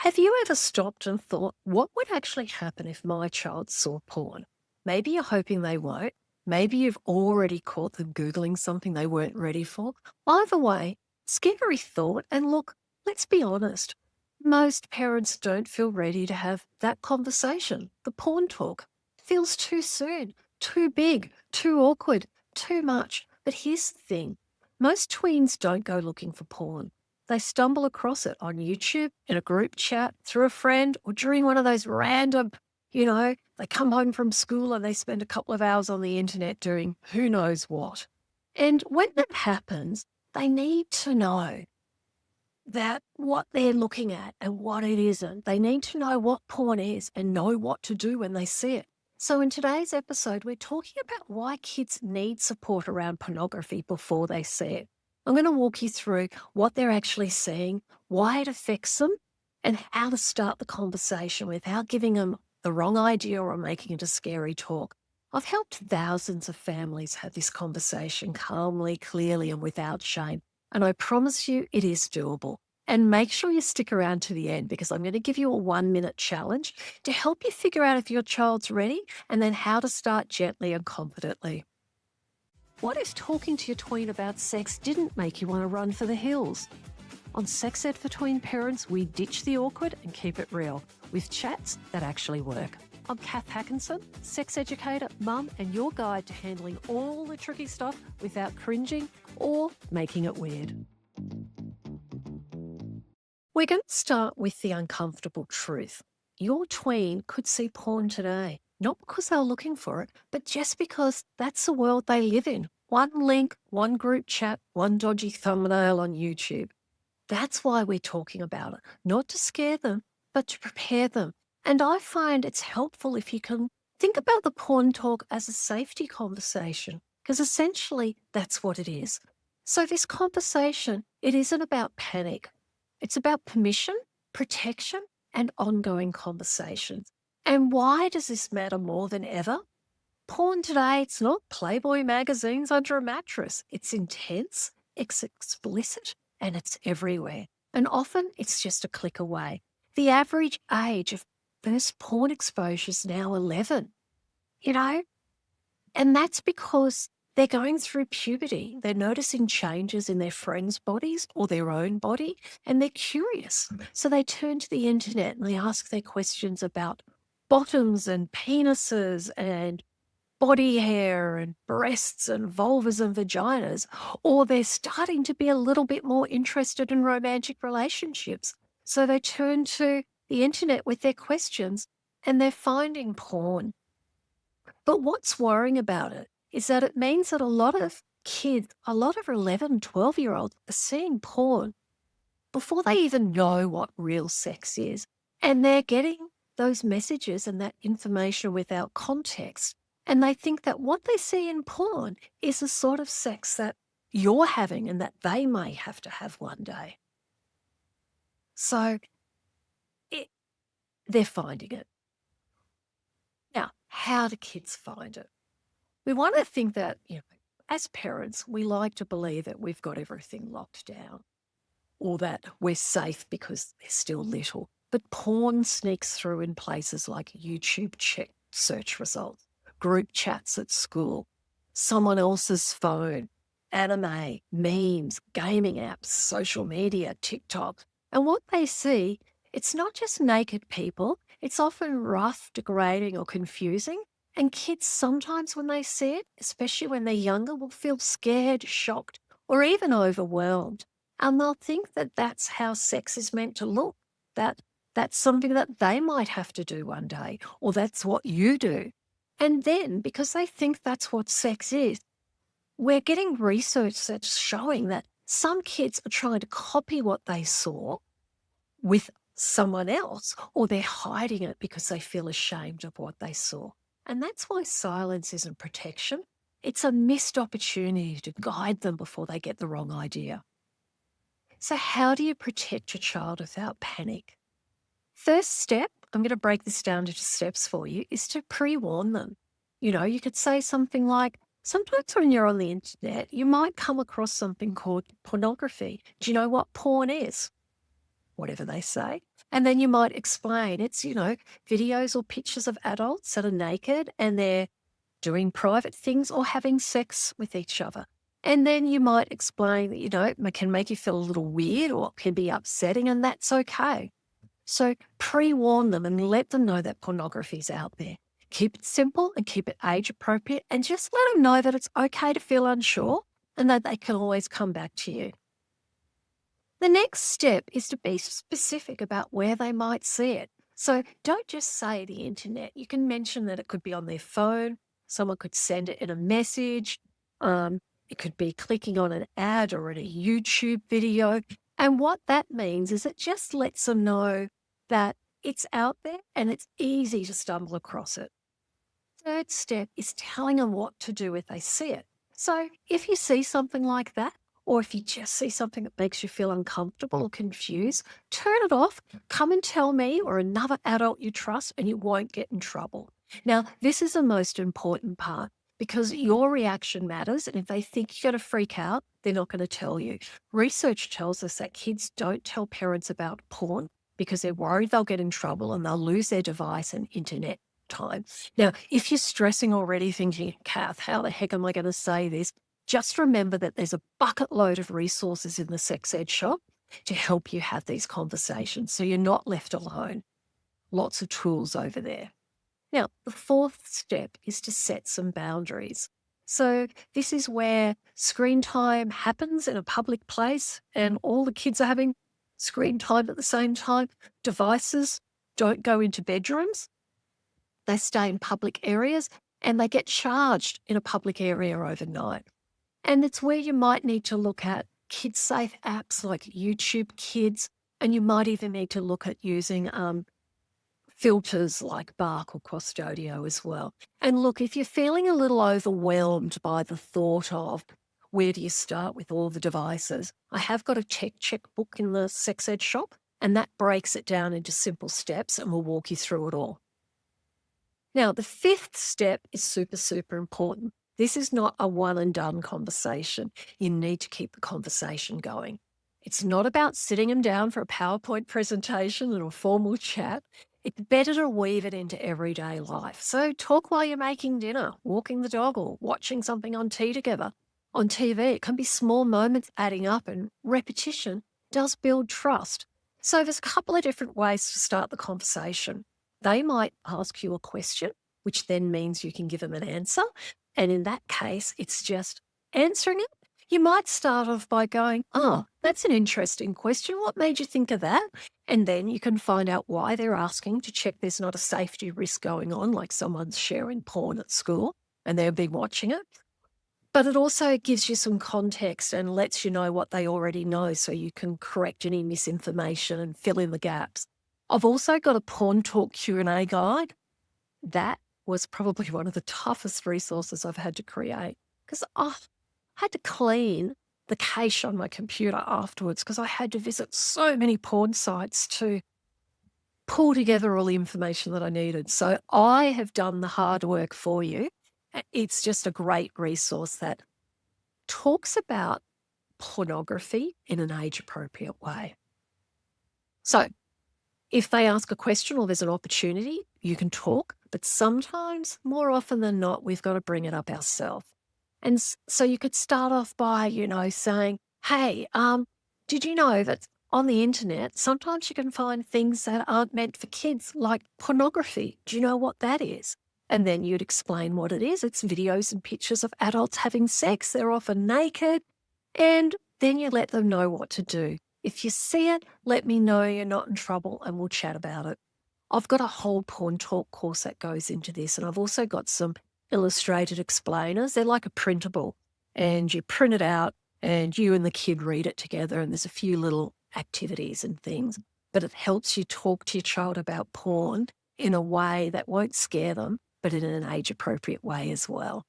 Have you ever stopped and thought, what would actually happen if my child saw porn? Maybe you're hoping they won't. Maybe you've already caught them Googling something they weren't ready for. Either way, scary thought. And look, let's be honest. Most parents don't feel ready to have that conversation. The porn talk feels too soon, too big, too awkward, too much. But here's the thing. Most tweens don't go looking for porn. They stumble across it on YouTube, in a group chat, through a friend, or during one of those random, they come home from school and they spend a couple of hours on the internet doing who knows what. And when that happens, they need to know that what they're looking at and what it isn't. They need to know what porn is and know what to do when they see it. So in today's episode, we're talking about why kids need support around pornography before they see it. I'm going to walk you through what they're actually seeing, why it affects them, and how to start the conversation without giving them the wrong idea or making it a scary talk. I've helped thousands of families have this conversation calmly, clearly, and without shame. And I promise you it is doable. And make sure you stick around to the end because I'm going to give you a 1-minute challenge to help you figure out if your child's ready and then how to start gently and confidently. What if talking to your tween about sex didn't make you want to run for the hills? On Sex Ed for Tween Parents, we ditch the awkward and keep it real with chats that actually work. I'm Cath Hakanson, sex educator, mum, and your guide to handling all the tricky stuff without cringing or making it weird. We're going to start with the uncomfortable truth. Your tween could see porn today, not because they're looking for it, but just because that's the world they live in. One link, one group chat, one dodgy thumbnail on YouTube. That's why we're talking about it, not to scare them, but to prepare them. And I find it's helpful if you can think about the porn talk as a safety conversation, because essentially that's what it is. So this conversation, it isn't about panic. It's about permission, protection, and ongoing conversations. And why does this matter more than ever? Porn today, it's not Playboy magazines under a mattress. It's intense, it's explicit, and it's everywhere. And often it's just a click away. The average age of first porn exposure is now 11, and that's because they're going through puberty. They're noticing changes in their friends' bodies or their own body, and they're curious. So they turn to the internet and they ask their questions about bottoms and penises and body hair and breasts and vulvas and vaginas, or they're starting to be a little bit more interested in romantic relationships. So they turn to the internet with their questions and they're finding porn. But what's worrying about it is that it means that a lot of kids, a lot of 11, 12-year-olds are seeing porn before they even know what real sex is. And they're getting those messages and that information without context. And they think that what they see in porn is the sort of sex that you're having and that they may have to have one day. So they're finding it. Now, how do kids find it? We want to think that, as parents, we like to believe that we've got everything locked down or that we're safe because they're still little. But porn sneaks through in places like YouTube search results, group chats at school, someone else's phone, anime, memes, gaming apps, social media, TikTok. And what they see, it's not just naked people. It's often rough, degrading, or confusing. And kids sometimes when they see it, especially when they're younger, will feel scared, shocked, or even overwhelmed. And they'll think that that's how sex is meant to look, that that's something that they might have to do one day, or that's what you do. And then, because they think that's what sex is, we're getting research that's showing that some kids are trying to copy what they saw with someone else, or they're hiding it because they feel ashamed of what they saw. And that's why silence isn't protection. It's a missed opportunity to guide them before they get the wrong idea. So how do you protect your child without panic? First step, I'm going to break this down into steps for you, is to pre-warn them. You could say something like, sometimes when you're on the internet, you might come across something called pornography. Do you know what porn is? whatever they say. And then you might explain it's, videos or pictures of adults that are naked and they're doing private things or having sex with each other. And then you might explain that, it can make you feel a little weird or it can be upsetting, and that's okay. So pre-warn them and let them know that pornography is out there. Keep it simple and keep it age appropriate, and just let them know that it's okay to feel unsure and that they can always come back to you. The next step is to be specific about where they might see it. So don't just say the internet. You can mention that it could be on their phone. Someone could send it in a message. It could be clicking on an ad or in a YouTube video. And what that means is it just lets them know that it's out there and it's easy to stumble across it. Third step is telling them what to do if they see it. So if you see something like that, or if you just see something that makes you feel uncomfortable or confused, turn it off, come and tell me or another adult you trust, and you won't get in trouble. Now, this is the most important part because your reaction matters. And if they think you're going to freak out, they're not going to tell you. Research tells us that kids don't tell parents about porn because they're worried they'll get in trouble and they'll lose their device and internet time. Now, if you're stressing already thinking, Cath, how the heck am I going to say this? Just remember that there's a bucket load of resources in the sex ed shop to help you have these conversations so you're not left alone. Lots of tools over there. Now, the fourth step is to set some boundaries. So this is where screen time happens in a public place and all the kids are having screen time at the same time. Devices don't go into bedrooms. They stay in public areas and they get charged in a public area overnight. And it's where you might need to look at kid-safe apps like YouTube Kids, and you might even need to look at using filters like Bark or Custodio as well. And look, if you're feeling a little overwhelmed by the thought of where do you start with all the devices, I have got a tech checkbook in the sex ed shop, and that breaks it down into simple steps and will walk you through it all. Now, the fifth step is super, super important. This is not a one and done conversation. You need to keep the conversation going. It's not about sitting them down for a PowerPoint presentation or a formal chat. It's better to weave it into everyday life. So talk while you're making dinner, walking the dog, or watching something on together. On TV, it can be small moments adding up, and repetition does build trust. So there's a couple of different ways to start the conversation. They might ask you a question, which then means you can give them an answer. And in that case, it's just answering it. You might start off by going, oh, that's an interesting question. What made you think of that? And then you can find out why they're asking to check there's not a safety risk going on, like someone's sharing porn at school and they'll be watching it. But it also gives you some context and lets you know what they already know so you can correct any misinformation and fill in the gaps. I've also got a Porn Talk Q&A guide. That was probably one of the toughest resources I've had to create because I had to clean the cache on my computer afterwards because I had to visit so many porn sites to pull together all the information that I needed. So I have done the hard work for you. It's just a great resource that talks about pornography in an age-appropriate way. So if they ask a question or there's an opportunity, you can talk, but sometimes, more often than not, we've got to bring it up ourselves. And so you could start off by, saying, hey, did you know that on the internet, sometimes you can find things that aren't meant for kids, like pornography? Do you know what that is? And then you'd explain what it is. It's videos and pictures of adults having sex. They're often naked. And then you let them know what to do. If you see it, let me know you're not in trouble and we'll chat about it. I've got a whole Porn Talk course that goes into this, and I've also got some illustrated explainers. They're like a printable, and you print it out and you and the kid read it together, and there's a few little activities and things, but it helps you talk to your child about porn in a way that won't scare them, but in an age-appropriate way as well.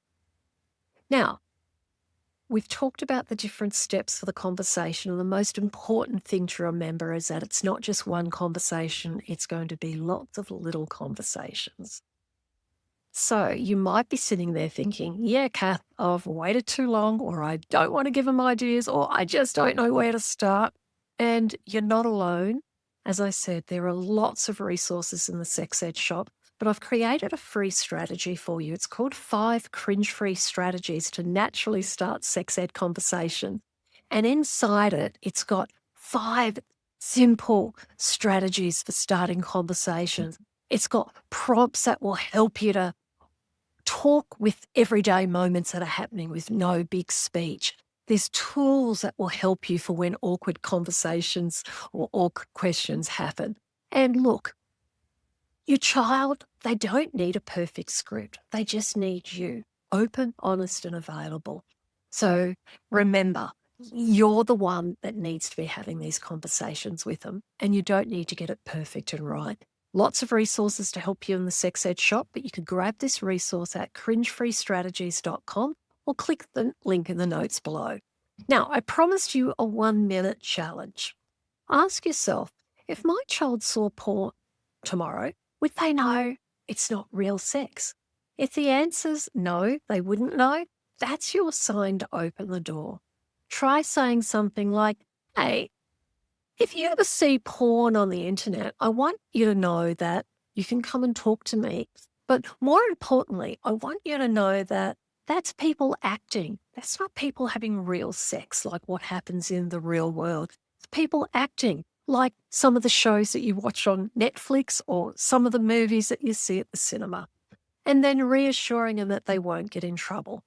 Now, we've talked about the different steps for the conversation, and the most important thing to remember is that it's not just one conversation, it's going to be lots of little conversations. So you might be sitting there thinking, yeah, Cath, I've waited too long, or I don't want to give them ideas, or I just don't know where to start. And you're not alone. As I said, there are lots of resources in the sex ed shop, but I've created a free strategy for you. It's called 5 Cringe-Free Strategies to Naturally Start Sex Ed Conversations. And inside it, it's got 5 simple strategies for starting conversations. It's got prompts that will help you to talk with everyday moments that are happening with no big speech. There's tools that will help you for when awkward conversations or awkward questions happen. And look, your child, they don't need a perfect script. They just need you, open, honest, and available. So remember, you're the one that needs to be having these conversations with them, and you don't need to get it perfect and right. Lots of resources to help you in the sex ed shop, but you can grab this resource at cringefreestrategies.com or click the link in the notes below. Now, I promised you a 1-minute challenge. Ask yourself, if my child saw porn tomorrow, would they know it's not real sex? If the answer's no, they wouldn't know, that's your sign to open the door. Try saying something like, hey, if you ever see porn on the internet, I want you to know that you can come and talk to me. But more importantly, I want you to know that that's people acting. That's not people having real sex like what happens in the real world. It's people acting like some of the shows that you watch on Netflix or some of the movies that you see at the cinema. And then reassuring them that they won't get in trouble.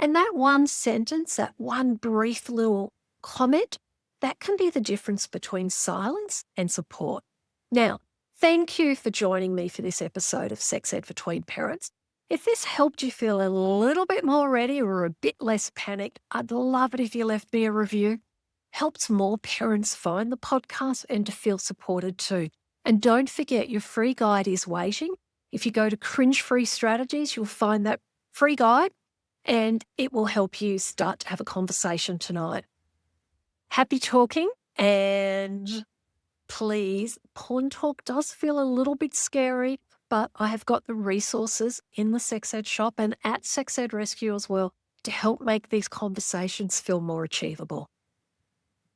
And that one sentence, that one brief little comment, that can be the difference between silence and support. Now, thank you for joining me for this episode of Sex Ed for Tween Parents. If this helped you feel a little bit more ready or a bit less panicked, I'd love it if you left me a review. Helps more parents find the podcast and to feel supported too. And don't forget, your free guide is waiting. If you go to Cringe Free Strategies, you'll find that free guide and it will help you start to have a conversation tonight. Happy talking, and please, porn talk does feel a little bit scary, but I have got the resources in the Sex Ed shop and at Sex Ed Rescue as well to help make these conversations feel more achievable.